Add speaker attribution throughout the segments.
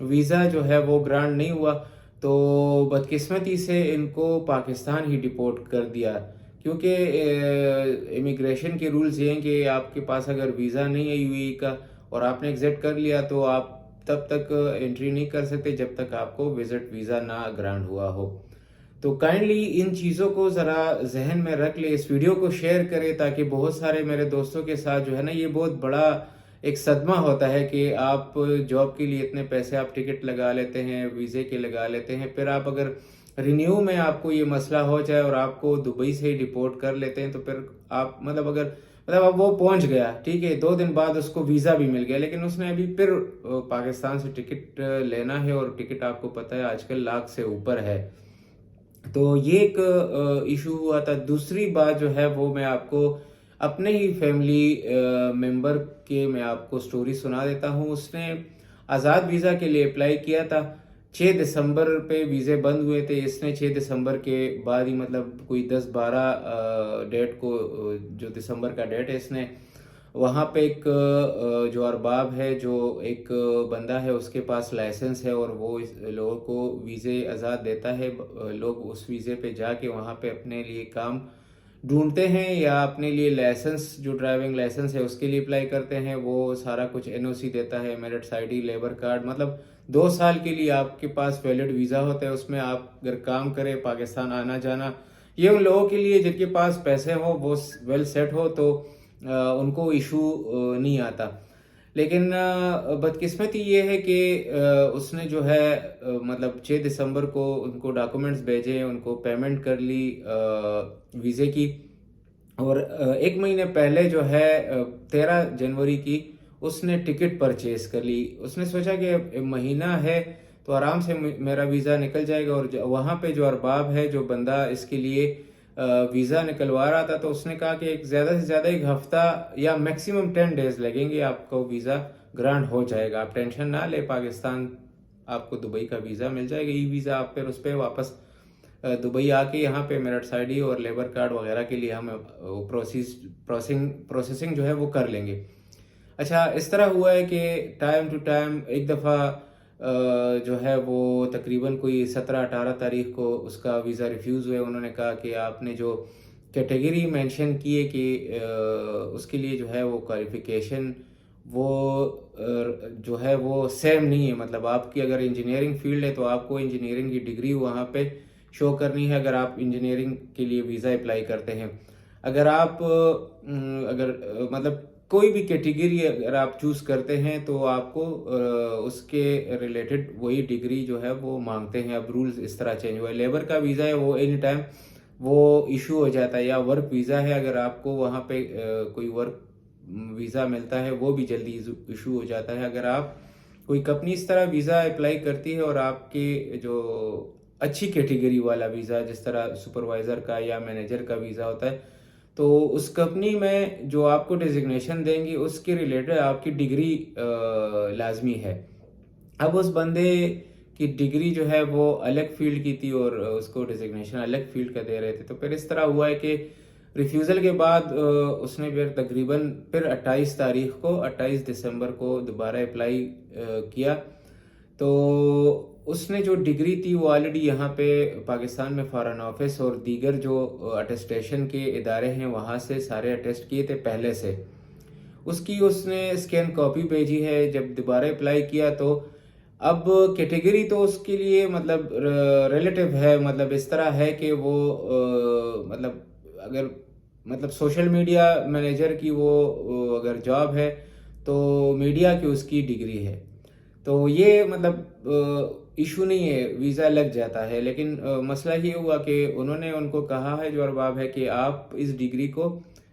Speaker 1: Visa جو ہے وہ گرانٹ نہیں ہوا، تو بدقسمتی سے ان کو پاکستان ہی ڈپورٹ کر دیا، کیونکہ امیگریشن کے رولز یہ ہیں کہ آپ کے پاس اگر ویزا نہیں ہے یو اے ای کا اور آپ نے ایگزٹ کر لیا تو آپ تب تک انٹری نہیں کر سکتے جب تک آپ کو وزٹ ویزا نہ گرانٹ ہوا ہو۔ تو کائنڈلی ان چیزوں کو ذرا ذہن میں رکھ لے، اس ویڈیو کو شیئر کرے تاکہ بہت سارے میرے دوستوں کے ساتھ جو ہے نا یہ بہت بڑا ایک صدمہ ہوتا ہے کہ آپ جاب کے لیے اتنے پیسے آپ ٹکٹ لگا لیتے ہیں، ویزے کے لگا لیتے ہیں، پھر آپ اگر رینیو میں آپ کو یہ مسئلہ ہو جائے اور آپ کو دبئی سے ہی ڈپورٹ کر لیتے ہیں تو پھر آپ اب وہ پہنچ گیا، ٹھیک ہے، 2 دن بعد اس کو ویزا بھی مل گیا، لیکن اس نے ابھی پھر پاکستان سے ٹکٹ لینا ہے، اور ٹکٹ آپ کو پتہ ہے آج کل لاکھ سے اوپر ہے۔ تو یہ ایک ایشو ہوا تھا۔ دوسری بات جو ہے وہ میں آپ کو اپنے ہی فیملی ممبر کے میں آپ کو سٹوری سنا دیتا ہوں۔ اس نے آزاد ویزا کے لیے اپلائی کیا تھا، 6 دسمبر پہ ویزے بند ہوئے تھے، اس نے 6 دسمبر کے بعد ہی مطلب کوئی 10-12 ڈیٹ کو، جو دسمبر کا ڈیٹ ہے، اس نے وہاں پہ ایک جو ارباب ہے، جو ایک بندہ ہے اس کے پاس لائسنس ہے اور وہ لوگوں کو ویزے آزاد دیتا ہے، لوگ اس ویزے پہ جا کے وہاں پہ اپنے لیے کام ڈھونڈتے ہیں یا اپنے لیے لائسنس، جو ڈرائیونگ لائسنس ہے اس کے لیے اپلائی کرتے ہیں، وہ سارا کچھ این او سی دیتا ہے، merits I D, labour card, مطلب 2 سال کے لیے آپ کے پاس ویلڈ ویزا ہوتا ہے، اس میں آپ اگر کام کریں پاکستان آنا جانا، یہ ان لوگوں کے لیے جن کے پاس پیسے ہوں، وہ ویل سیٹ ہو تو ان کو ایشو نہیں آتا۔ لیکن بدقسمتی یہ ہے کہ اس نے جو ہے مطلب 6 دسمبر کو ان کو ڈاکومنٹس بھیجے، ان کو پیمنٹ کر لی ویزے کی، اور 1 مہینے پہلے جو ہے 13 جنوری کی اس نے ٹکٹ پرچیز کر لی۔ اس نے سوچا کہ مہینہ ہے تو آرام سے میرا ویزا نکل جائے گا، اور وہاں پہ جو ارباب ہے، جو بندہ اس کے لیے ویزا نکلوا رہا تھا، تو اس نے کہا کہ زیادہ سے زیادہ 1 ہفتہ یا میکسیمم 10 ڈیز لگیں گے، آپ کو ویزا گرانٹ ہو جائے گا، آپ ٹینشن نہ لے، پاکستان آپ کو دبئی کا ویزا مل جائے گا، ای ویزا، آپ پھر اس پہ واپس دبئی آ کے یہاں پہ میرٹس آئی ڈی اور لیبر کارڈ وغیرہ کے لیے ہم پروسیسنگ جو ہے وہ کر لیں گے۔ اچھا، اس طرح ہوا ہے کہ ٹائم ٹو ٹائم ایک دفعہ جو ہے وہ تقریباً کوئی 17-18 تاریخ کو اس کا ویزا ریفیوز ہوئے۔ انہوں نے کہا کہ آپ نے جو کیٹیگری مینشن کی ہے کہ اس کے لیے جو ہے وہ کوالیفیکیشن وہ جو ہے وہ سیم نہیں ہے، مطلب آپ کی اگر انجینئرنگ فیلڈ ہے تو آپ کو انجینئرنگ کی ڈگری وہاں پہ شو کرنی ہے اگر آپ انجینئرنگ کے لیے ویزا اپلائی کرتے ہیں۔ اگر آپ مطلب کوئی بھی کیٹیگری اگر آپ چوز کرتے ہیں تو آپ کو اس کے ریلیٹڈ وہی ڈگری جو ہے وہ مانگتے ہیں۔ اب رولز اس طرح چینج ہوا ہے، لیبر کا ویزا ہے وہ اینی ٹائم وہ ایشو ہو جاتا ہے، یا ورک ویزا ہے اگر آپ کو وہاں پہ کوئی ورک ویزا ملتا ہے وہ بھی جلدی ایشو ہو جاتا ہے۔ اگر آپ کوئی کمپنی اس طرح ویزا اپلائی کرتی ہے اور آپ کے جو اچھی کیٹیگری والا ویزا، جس طرح سپروائزر کا یا مینیجر کا ویزا ہوتا ہے، تو اس کمپنی میں جو آپ کو ڈیزگنیشن دیں گی اس کے ریلیٹڈ آپ کی ڈگری لازمی ہے۔ اب اس بندے کی ڈگری جو ہے وہ الگ فیلڈ کی تھی اور اس کو ڈیزگنیشن الگ فیلڈ کا دے رہے تھے، تو پھر اس طرح ہوا ہے کہ ریفیوزل کے بعد اس نے پھر تقریباً 28 دسمبر کو دوبارہ اپلائی کیا، تو اس نے جو ڈگری تھی وہ آلریڈی یہاں پہ پاکستان میں فارن آفس اور دیگر جو اٹیسٹیشن کے ادارے ہیں وہاں سے سارے اٹیسٹ کیے تھے پہلے سے، اس نے اسکین کاپی بھیجی ہے۔ جب دوبارہ اپلائی کیا تو اب کیٹیگری تو اس کے لیے مطلب ریلیٹیو ہے، مطلب اس طرح ہے کہ وہ مطلب اگر مطلب سوشل میڈیا مینیجر کی وہ اگر جاب ہے تو میڈیا کی اس کی ڈگری ہے، تو یہ مطلب ایشو نہیں ہے، ویزا لگ جاتا ہے۔ لیکن مسئلہ یہ ہوا کہ انہوں نے ان کو کہا ہے جو ارباب ہے کہ آپ اس ڈگری کو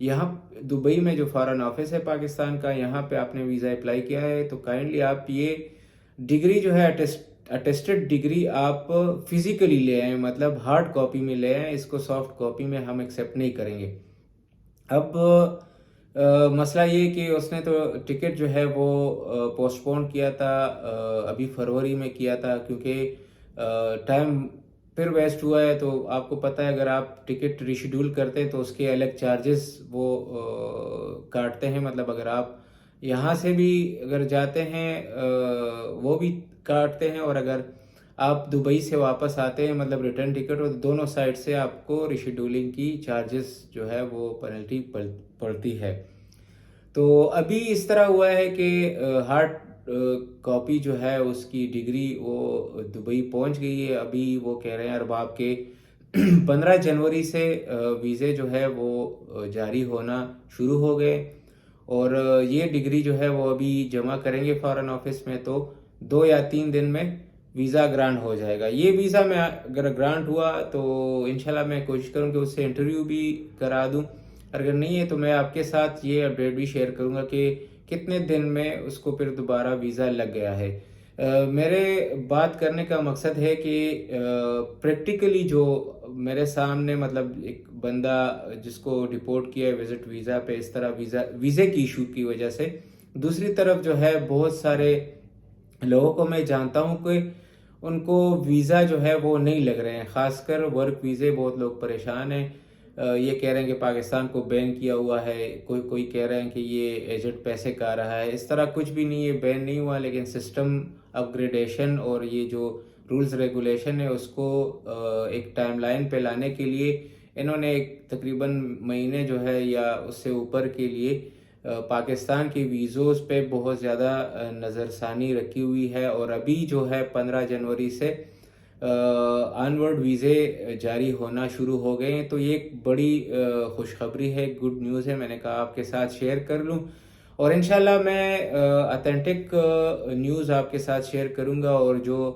Speaker 1: یہاں دبئی میں جو فارن آفس ہے پاکستان کا، یہاں پہ آپ نے ویزا اپلائی کیا ہے تو کائنڈلی آپ یہ ڈگری جو ہے اٹیسٹڈ ڈگری آپ فزیکلی لے آئیں، مطلب ہارڈ کاپی میں لے آئیں، اس کو سافٹ کاپی میں ہم ایکسیپٹ نہیں کریں گے۔ اب مسئلہ یہ کہ اس نے تو ٹکٹ جو ہے وہ پوسٹ پون کیا تھا، ابھی فروری میں کیا تھا، کیونکہ ٹائم پھر ویسٹ ہوا ہے۔ تو آپ کو پتہ ہے اگر آپ ٹکٹ ریشیڈول کرتے ہیں تو اس کے الگ چارجز وہ کاٹتے ہیں، مطلب اگر آپ یہاں سے بھی اگر جاتے ہیں وہ بھی کاٹتے ہیں، اور اگر آپ دبئی سے واپس آتے ہیں مطلب ریٹرن ٹکٹ، اور دونوں سائڈ سے آپ کو ریشیڈولنگ کی چارجز جو ہے وہ پینلٹی پڑتی ہے۔ تو ابھی اس طرح ہوا ہے کہ ہارڈ کاپی جو ہے اس کی ڈگری وہ دبئی پہنچ گئی ہے۔ ابھی وہ کہہ رہے ہیں ارباب کے 15 جنوری سے ویزے جو ہے وہ جاری ہونا شروع ہو گئے، اور یہ ڈگری جو ہے وہ ابھی جمع کریں گے فارن آفس میں، تو 2 یا 3 دن میں ویزا گرانٹ ہو جائے گا۔ یہ ویزا میں اگر گرانٹ ہوا تو انشاءاللہ میں کوشش کروں کہ اس سے انٹرویو بھی کرا دوں، اگر نہیں ہے تو میں آپ کے ساتھ یہ اپڈیٹ بھی شیئر کروں گا کہ کتنے دن میں اس کو پھر دوبارہ ویزا لگ گیا ہے۔ میرے بات کرنے کا مقصد ہے کہ پریکٹیکلی جو میرے سامنے مطلب ایک بندہ جس کو ڈپورٹ کیا ہے وزٹ ویزا پہ اس طرح ویزے کی ایشو کی وجہ سے، دوسری طرف جو ہے بہت سارے لوگوں کو میں جانتا ہوں کہ ان کو ویزا جو ہے وہ نہیں لگ رہے ہیں، خاص کر ورک ویزے بہت لوگ پریشان ہیں۔ یہ کہہ رہے ہیں کہ پاکستان کو بین کیا ہوا ہے، کوئی کہہ رہے ہیں کہ یہ ایجنٹ پیسے کھا رہا ہے۔ اس طرح کچھ بھی نہیں ہے، بین نہیں ہوا، لیکن سسٹم اپ گریڈیشن اور یہ جو رولز ریگولیشن ہے اس کو ایک ٹائم لائن پہ لانے کے لیے انہوں نے ایک تقریباً مہینے جو ہے یا اس سے اوپر کے لیے پاکستان کی ویزوز پہ بہت زیادہ نظر ثانی رکھی ہوئی ہے، اور ابھی جو ہے 15 جنوری سے آنورڈ ویزے جاری ہونا شروع ہو گئے ہیں۔ تو یہ ایک بڑی خوشخبری ہے، گڈ نیوز ہے، میں نے کہا آپ کے ساتھ شیئر کر لوں، اور انشاءاللہ میں اتھینٹک نیوز آپ کے ساتھ شیئر کروں گا، اور جو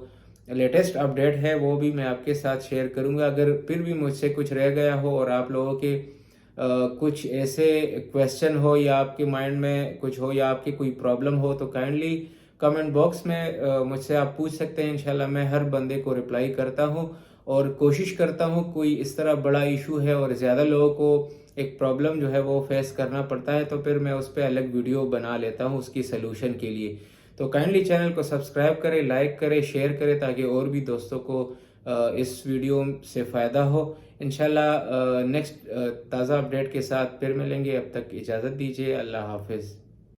Speaker 1: لیٹسٹ اپڈیٹ ہے وہ بھی میں آپ کے ساتھ شیئر کروں گا۔ اگر پھر بھی مجھ سے کچھ رہ گیا ہو اور آپ لوگوں کے کچھ ایسے کویسچن ہو یا آپ کے مائنڈ میں کچھ ہو یا آپ کی کوئی پرابلم ہو تو کائنڈلی کمنٹ باکس میں مجھ سے آپ پوچھ سکتے ہیں۔ انشاءاللہ میں ہر بندے کو رپلائی کرتا ہوں، اور کوشش کرتا ہوں کوئی اس طرح بڑا ایشو ہے اور زیادہ لوگوں کو ایک پرابلم جو ہے وہ فیس کرنا پڑتا ہے تو پھر میں اس پہ الگ ویڈیو بنا لیتا ہوں اس کی سلوشن کے لیے۔ تو کائنڈلی چینل کو سبسکرائب کریں، لائک کریں، شیئر کریں، تاکہ اور بھی دوستوں کو اس ویڈیو سے فائدہ ہو۔ انشاءاللہ نیکسٹ تازہ اپڈیٹ کے ساتھ پھر ملیں گے، اب تک اجازت دیجیے، اللہ حافظ۔